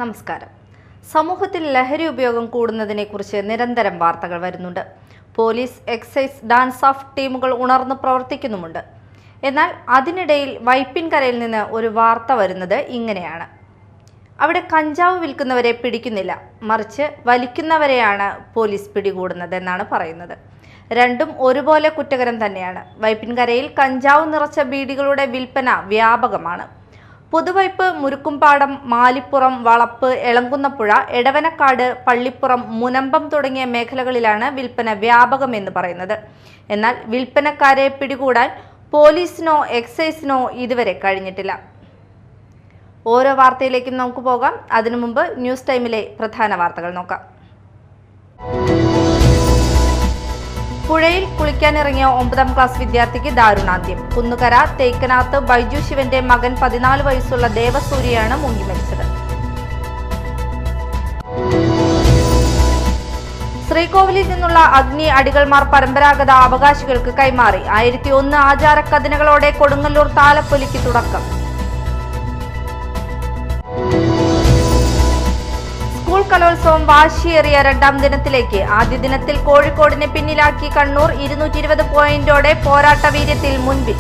നമസ്കാരം. സമൂഹത്തിൽ ലഹരി ഉപയോഗം കൂടുന്നതിനെക്കുറിച്ച് നിരന്തരം വാർത്തകൾ വരുന്നുണ്ട്. പോലീസ്, എക്സൈസ്, ഡാൻസ് ഓഫ് ടീമുകൾ ഉണർന്നു പ്രവർത്തിക്കുന്നുമുണ്ട്. എന്നാൽ അതിനിടയിൽ വൈപ്പിൻകരയിൽ നിന്ന് ഒരു വാർത്ത വരുന്നത് ഇങ്ങനെയാണ്. അവിടെ കഞ്ചാവ് വിൽക്കുന്നവരെ പിടിക്കുന്നില്ല, മറിച്ച് വലിക്കുന്നവരെയാണ് പോലീസ് പിടികൂടുന്നതെന്നാണ് പറയുന്നത്. രണ്ടും ഒരുപോലെ കുറ്റകരം തന്നെയാണ്. വൈപ്പിൻകരയിൽ കഞ്ചാവ് നിറച്ച ബീഡികളുടെ വിൽപ്പന വ്യാപകമാണ്. പുതുവൈപ്പ്, മുരുക്കുംപാടം, മാലിപ്പുറം, വളപ്പ്, എളങ്കുന്നപ്പുഴ, എടവനക്കാട്, പള്ളിപ്പുറം, മുനമ്പം തുടങ്ങിയ മേഖലകളിലാണ് വിൽപ്പന വ്യാപകമെന്ന് പറയുന്നത്. എന്നാൽ വിൽപ്പനക്കാരെ പിടികൂടാൻ പോലീസിനോ എക്സൈസിനോ ഇതുവരെ കഴിഞ്ഞിട്ടില്ല. ഓരോ വാർത്തയിലേക്കും നമുക്ക് പോകാം. അതിനു മുമ്പ് ന്യൂസ് ടൈമിലെ പ്രധാന വാർത്തകൾ നോക്കാം. പുഴയിൽ കുളിക്കാനിറങ്ങിയ 9ാം ക്ലാസ് വിദ്യാർത്ഥിക്ക് ദാരുണാന്ത്യം. കുന്നുകര തേക്കനാത്ത് ബൈജു ശിവന്റെ മകൻ 14 വയസ്സുള്ള ദേവസൂര്യയാണ് മുങ്ങി മരിച്ചത്. ശ്രീകോവിലിൽ നിന്നുള്ള അഗ്നി അടികൾമാർ പരമ്പരാഗത അവകാശികൾക്ക് കൈമാറി. 1001 ആചാരക്കഥനകളോടെ കൊടുങ്ങല്ലൂർ താലപ്പൊലിക്ക് തുടക്കം. സ്കൂൾ കലോത്സവം വാശിയേറിയ 2ാം ദിനത്തിലേക്ക്. ആദ്യ ദിനത്തിൽ കോഴിക്കോടിനെ പിന്നിലാക്കി കണ്ണൂർ. 220 പോയിന്റോടെ പോരാട്ട വീര്യത്തിൽ മുൻപിൽ.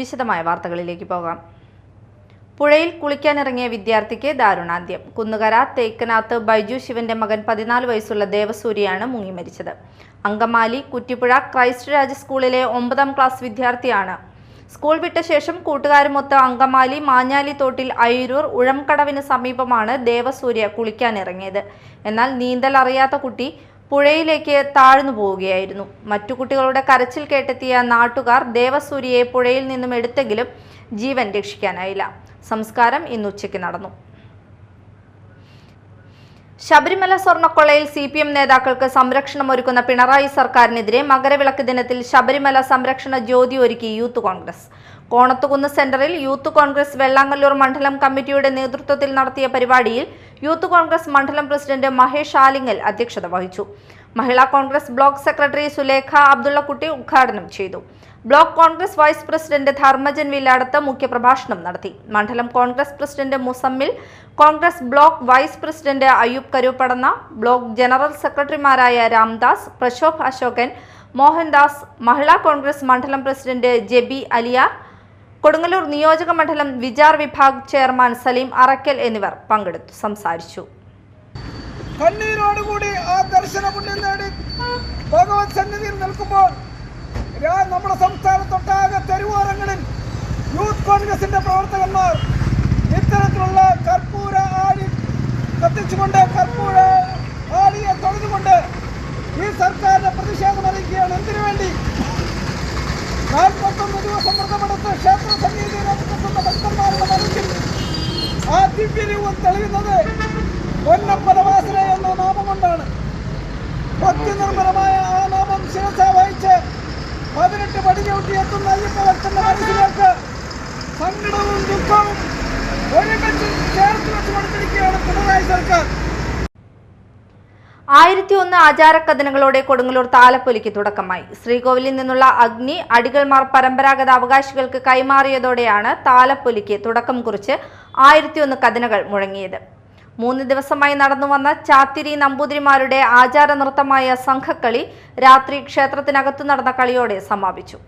വിശദമായ വാർത്തകളിലേക്ക് പോകാം. പുഴയിൽ കുളിക്കാനിറങ്ങിയ വിദ്യാർത്ഥിക്ക് ദാരുണാന്ത്യം. കുന്നുകര തേക്കനാത്ത് ബൈജു ശിവന്റെ മകൻ 14 വയസ്സുള്ള ദേവസൂര്യയാണ് മുങ്ങി മരിച്ചത്. അങ്കമാലി കുറ്റിപ്പുഴ ക്രൈസ്റ്റ് രാജ് സ്കൂളിലെ 9ാം ക്ലാസ് വിദ്യാർത്ഥിയാണ്. സ്കൂൾ വിട്ട ശേഷം കൂട്ടുകാരുമൊത്ത് അങ്കമാലി മാഞ്ഞാലി തോട്ടിൽ അയിരൂർ ഉഴംകടവിന് സമീപമാണ് ദേവസൂര്യ കുളിക്കാനിറങ്ങിയത്. എന്നാൽ നീന്തൽ അറിയാത്ത കുട്ടി പുഴയിലേക്ക് താഴ്ന്നു പോവുകയായിരുന്നു. മറ്റു കുട്ടികളുടെ കരച്ചിൽ കേട്ടെത്തിയ നാട്ടുകാർ ദേവസൂര്യയെ പുഴയിൽ നിന്നും എടുത്തെങ്കിലും ജീവൻ രക്ഷിക്കാനായില്ല. സംസ്കാരം ഇന്ന് ഉച്ചയ്ക്ക് നടന്നു. ശബരിമല സ്വർണ്ണക്കൊള്ളയിൽ CPM നേതാക്കൾക്ക് സംരക്ഷണമൊരുക്കുന്ന പിണറായി സർക്കാരിനെതിരെ മകരവിളക്ക് ദിനത്തിൽ ശബരിമല സംരക്ഷണ ജ്യോതി ഒരുക്കി യൂത്ത് കോൺഗ്രസ്. കോണത്തുകുന്ന് സെന്ററിൽ യൂത്ത് കോൺഗ്രസ് വെള്ളാങ്ങല്ലൂർ മണ്ഡലം കമ്മിറ്റിയുടെ നേതൃത്വത്തിൽ നടത്തിയ പരിപാടിയിൽ യൂത്ത് കോൺഗ്രസ് മണ്ഡലം പ്രസിഡന്റ് മഹേഷ് ആലിങ്ങൽ അധ്യക്ഷത വഹിച്ചു. മഹിളാ കോൺഗ്രസ് ബ്ലോക്ക് സെക്രട്ടറി സുലേഖ അബ്ദുള്ളക്കുട്ടി ഉദ്ഘാടനം ചെയ്തു. Block Congress vice president Dharmajan Villadath മുഖ്യപ്രഭാഷണം നടത്തി. മണ്ഡലം Congress president Musammil, Congress block vice president Ayyoob Karooppadanna, block general സെക്രട്ടറിമാരായ രാംദാസ്, പ്രശോഭ് അശോകൻ, മോഹൻദാസ്, മഹിളാ കോൺഗ്രസ് മണ്ഡലം പ്രസിഡന്റ് ജെബി അലിയാർ, കൊടുങ്ങല്ലൂർ നിയോജക മണ്ഡലം വിചാർ വിഭാഗ് ചെയർമാൻ സലീം അറക്കൽ എന്നിവർ പങ്കെടുത്തു സംസാരിച്ചു. കണ്ണീരോടുകൂടി ആ ദർശനപുണ്യം നേടി ഭഗവത് സന്നിധിയിൽ നിൽക്കുമ്പോൾ നമ്മുടെ സംസ്ഥാനത്തൊട്ടാകെ തെരുവോരങ്ങളിൽ യൂത്ത് കോൺഗ്രസിന്റെ പ്രവർത്തകന്മാർ ഇത്തരത്തിലുള്ള കർപ്പൂര ആഴി കത്തിച്ചുകൊണ്ട്, കർപ്പൂര ആഴിയെ തൊഴുതുകൊണ്ട് ഈ സർക്കാരിന്റെ പ്രതിഷേധം അറിയിക്കുകയാണ്. എന്തിനു വേണ്ടി? 41 ദിവസം വ്രതമെടുത്ത് ക്ഷേത്ര സന്നിധിയിൽ എത്തുന്ന ഭക്തന്മാരുടെ മനസ്സിൽ ആ ദിവ്യരൂപം തെളിയുന്നത് പൊന്നപ്പനവാസന എന്ന നാമം കൊണ്ടാണ്. ഭക്തി നിർമ്മലമായ ആ നാമം ശിരസ വഹിച്ച് 18 പടി ചവിട്ടി എത്തുന്ന അയ്യപ്പ ഭക്തന്റെ മനസ്സിലേക്ക് സങ്കടവും ദുഃഖവും ഒരുമിച്ച് ചേർത്ത് വെച്ച് കൊടുത്തിരിക്കുകയാണ് പിണറായി സർക്കാർ. 1001 ആചാരക്കഥനകളോടെ കൊടുങ്ങല്ലൂർ താലപ്പൊലിക്ക് തുടക്കമായി. ശ്രീകോവിലിൽ നിന്നുള്ള അഗ്നി അടികൾമാർ പരമ്പരാഗത അവകാശികൾക്ക് കൈമാറിയതോടെയാണ് താലപ്പൊലിക്ക് തുടക്കം കുറിച്ച് 1001 കഥനകൾ മുഴങ്ങിയത്. 3 ദിവസമായി നടന്നുവന്ന ചാത്തിരി നമ്പൂതിരിമാരുടെ ആചാര നൃത്തമായ സംഘക്കളി രാത്രി ക്ഷേത്രത്തിനകത്തു നടന്ന കളിയോടെ സമാപിച്ചു.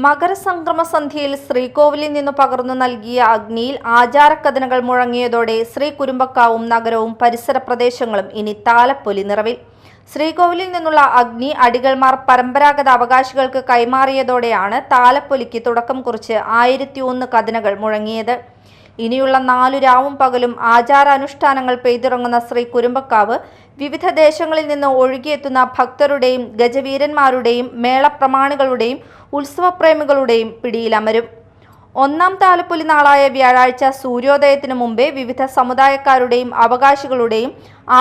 മകരസംക്രമ സന്ധ്യയിൽ ശ്രീകോവിലിൽ നിന്ന് പകർന്നു നൽകിയ അഗ്നിയിൽ ആചാരക്കഥനകൾ മുഴങ്ങിയതോടെ ശ്രീ കുരുമ്പക്കാവും നഗരവും പരിസര പ്രദേശങ്ങളും ഇനി താലപ്പൊലി നിറവിൽ. ശ്രീകോവിലിൽ നിന്നുള്ള അഗ്നി അടികൾമാർ പരമ്പരാഗത അവകാശികൾക്ക് കൈമാറിയതോടെയാണ് താലപ്പൊലിക്ക് തുടക്കം കുറിച്ച് 1001 കഥനകൾ മുഴങ്ങിയത്. ഇനിയുള്ള 4 രാവും പകലും ആചാരാനുഷ്ഠാനങ്ങൾ പെയ്തിറങ്ങുന്ന ശ്രീ കുരുമ്പക്കാവ് വിവിധ ദേശങ്ങളിൽ നിന്ന് ഒഴുകിയെത്തുന്ന ഭക്തരുടെയും ഗജവീരന്മാരുടെയും മേളപ്രമാണികളുടെയും ഉത്സവപ്രേമികളുടെയും പിടിയിലമരും. 1-ാം താലപ്പൊലി നാളായ വ്യാഴാഴ്ച സൂര്യോദയത്തിനു മുമ്പേ വിവിധ സമുദായക്കാരുടെയും അവകാശികളുടെയും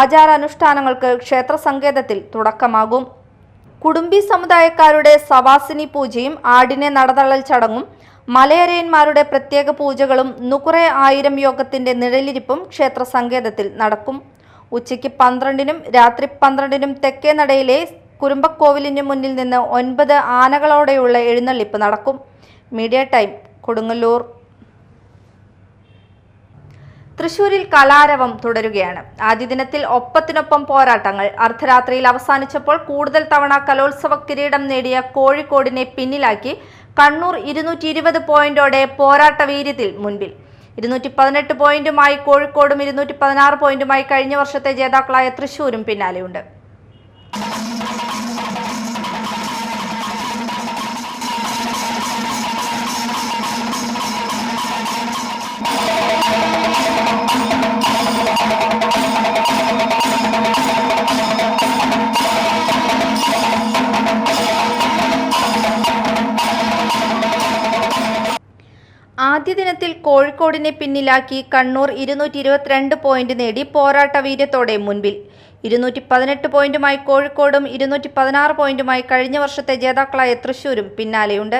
ആചാരാനുഷ്ഠാനങ്ങൾക്ക് ക്ഷേത്ര സങ്കേതത്തിൽ തുടക്കമാകും. കുടുംബി സമുദായക്കാരുടെ സവാസിനി പൂജയും ആടിനെ നടതള്ളൽ ചടങ്ങും മലയരയന്മാരുടെ പ്രത്യേക പൂജകളും നുകുറെ 1000 യോഗത്തിന്റെ നിഴലിരിപ്പും ക്ഷേത്ര സങ്കേതത്തിൽ നടക്കും. ഉച്ചയ്ക്ക് 12-നും രാത്രി 12-നും തെക്കേ നടയിലെ കുരുമ്പക്കോവിലിന് മുന്നിൽ നിന്ന് 9 ആനകളോടെയുള്ള എഴുന്നള്ളിപ്പ് നടക്കും. Media time, Kodungallur. തൃശൂരിൽ കലാരവം തുടരുകയാണ്. ആദ്യ ദിനത്തിൽ ഒപ്പത്തിനൊപ്പം പോരാട്ടങ്ങൾ. അർദ്ധരാത്രിയിൽ അവസാനിച്ചപ്പോൾ കൂടുതൽ തവണ കലോത്സവ കിരീടം നേടിയ കോഴിക്കോടിനെ പിന്നിലാക്കി കണ്ണൂർ 220 പോയിന്റോടെ പോരാട്ട വീര്യത്തിൽ മുൻപിൽ. 218 പോയിന്റുമായി കോഴിക്കോടും 216 പോയിന്റുമായി കഴിഞ്ഞ വർഷത്തെ ജേതാക്കളായ തൃശൂരും പിന്നാലെയുണ്ട്. ആദ്യ ദിനത്തിൽ കോഴിക്കോടിനെ പിന്നിലാക്കി കണ്ണൂർ 222 പോയിന്റ് നേടി പോരാട്ട വീര്യത്തോടെ മുൻപിൽ. 218 പോയിന്റുമായി കോഴിക്കോടും 216 പോയിന്റുമായി കഴിഞ്ഞ വർഷത്തെ ജേതാക്കളായ തൃശൂരും പിന്നാലെയുണ്ട്.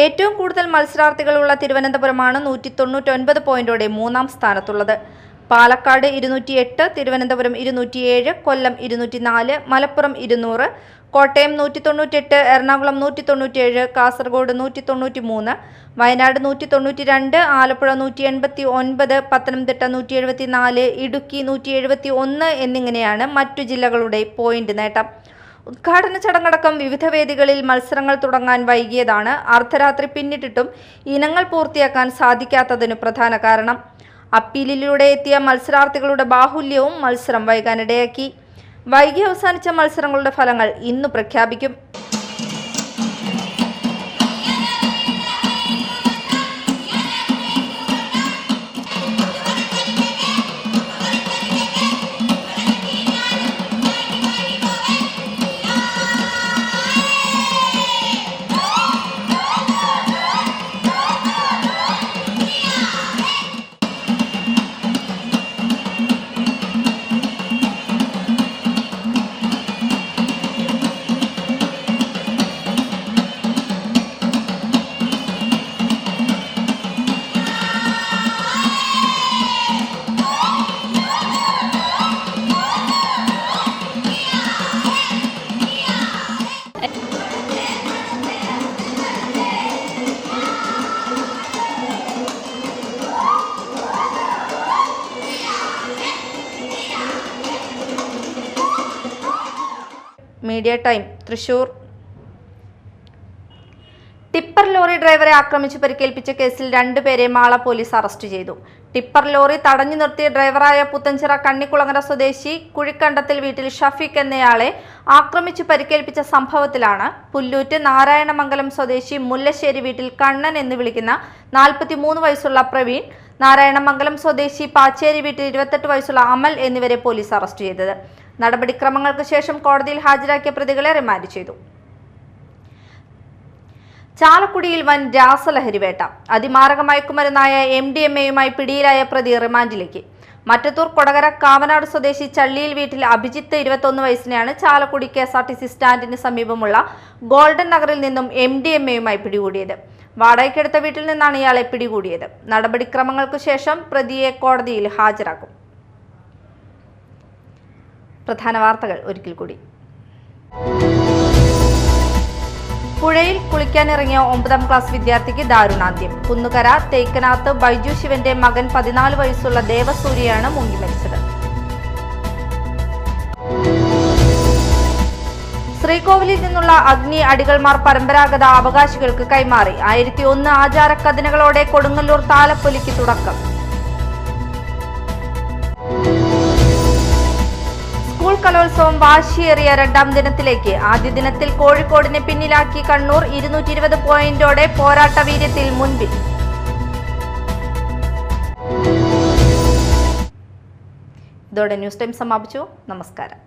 ഏറ്റവും കൂടുതൽ മത്സരാർത്ഥികളുള്ള തിരുവനന്തപുരമാണ് 199 പോയിന്റോടെ 3-ാം സ്ഥാനത്തുള്ളത്. പാലക്കാട് 208, തിരുവനന്തപുരം 207, കൊല്ലം 204, മലപ്പുറം 200, കോട്ടയം 198, എറണാകുളം 197, കാസർഗോഡ് 193, വയനാട് 192, ആലപ്പുഴ 189, പത്തനംതിട്ട 174, ഇടുക്കി 171 എന്നിങ്ങനെയാണ് മറ്റു ജില്ലകളുടെ പോയിന്റ് നേട്ടം. ഉദ്ഘാടന ചടങ്ങടക്കം വിവിധ വേദികളിൽ മത്സരങ്ങൾ തുടങ്ങാൻ വൈകിയതാണ് അർദ്ധരാത്രി പിന്നിട്ടിട്ടും ഇനങ്ങൾ പൂർത്തിയാക്കാൻ സാധിക്കാത്തതിനു പ്രധാന കാരണം. അപ്പീലിലൂടെ എത്തിയ മത്സരാർത്ഥികളുടെ ബാഹുല്യവും മത്സരം വൈകാനിടയാക്കി. വൈകി അവസാനിച്ച മത്സരങ്ങളുടെ ഫലങ്ങൾ ഇന്ന് പ്രഖ്യാപിക്കും. Media time, Thrissur. Tipper lorry ഡ്രൈവറെ ആക്രമിച്ച് പരിക്കേൽപ്പിച്ച കേസിൽ 2 പേരെ മാള പോലീസ് അറസ്റ്റ് ചെയ്തു. ടിപ്പർ ലോറി തടഞ്ഞു നിർത്തിയ ഡ്രൈവറായ പുത്തഞ്ചിറ കണ്ണിക്കുളങ്ങര സ്വദേശി കുഴിക്കണ്ടത്തിൽ വീട്ടിൽ ഷഫീഖ് എന്നയാളെ ആക്രമിച്ച് പരിക്കേൽപ്പിച്ച സംഭവത്തിലാണ് പുല്ലൂറ്റ് നാരായണമംഗലം സ്വദേശി മുല്ലശ്ശേരി വീട്ടിൽ കണ്ണൻ എന്ന് വിളിക്കുന്ന 43 വയസ്സുള്ള പ്രവീൺ, നാരായണമംഗലം സ്വദേശി പാച്ചേരി വീട്ടിൽ 28 വയസ്സുള്ള അമൽ എന്നിവരെ പോലീസ് അറസ്റ്റ് ചെയ്തത്. നടപടിക്രമങ്ങൾക്ക് ശേഷം കോടതിയിൽ ഹാജരാക്കിയ പ്രതികളെ റിമാൻഡ് ചെയ്തു. ചാലക്കുടിയിൽ വൻ രാസലഹരി വേട്ട. അതിമാരക മയക്കുമരുന്നായ MDMA-യുമായി പിടിയിലായ പ്രതി റിമാൻഡിലേക്ക്. മറ്റത്തൂർ കൊടകര കാവനാട് സ്വദേശി ചള്ളിയിൽ വീട്ടിൽ അഭിജിത്ത് 21 വയസ്സിനെയാണ് ചാലക്കുടി KSRTC സ്റ്റാൻഡിന് സമീപമുള്ള ഗോൾഡൻ നഗറിൽ നിന്നും MDMA-യുമായി പിടികൂടിയത്. വാടകയ്ക്കെടുത്ത വീട്ടിൽ നിന്നാണ് ഇയാളെ പിടികൂടിയത്. നടപടിക്രമങ്ങൾക്ക് ശേഷം പ്രതിയെ കോടതിയിൽ ഹാജരാക്കും. പ്രധാന വാർത്തകൾ ഒരിക്കൽ കൂടി. പുഴയിൽ കുളിക്കാനിറങ്ങിയ 9ാം ക്ലാസ് വിദ്യാർത്ഥിക്ക് ദാരുണാന്ത്യം. കുന്നുകര തേക്കനാത്ത് ബൈജു ശിവന്റെ മകൻ 14 വയസ്സുള്ള ദേവസൂര്യയാണ് മുങ്ങി മരിച്ചത്. ശ്രീകോവിലിൽ നിന്നുള്ള അഗ്നി അടികൾമാർ പരമ്പരാഗത അവകാശികൾക്ക് കൈമാറി. 1001 ആചാരക്കഥനകളോടെ കൊടുങ്ങല്ലൂർ താലപ്പൊലിക്ക് തുടക്കം. സ്കൂൾ കലോത്സവം വാശിയേറിയ 2ാം ദിനത്തിലേക്ക്. ആദ്യ ദിനത്തിൽ കോഴിക്കോടിനെ പിന്നിലാക്കി കണ്ണൂർ 220 പോയിന്റോടെ പോരാട്ട വീര്യത്തിൽ മുൻപിൽ. ഇതോടെ ന്യൂസ് ടൈം സമാപിച്ചു. നമസ്കാരം.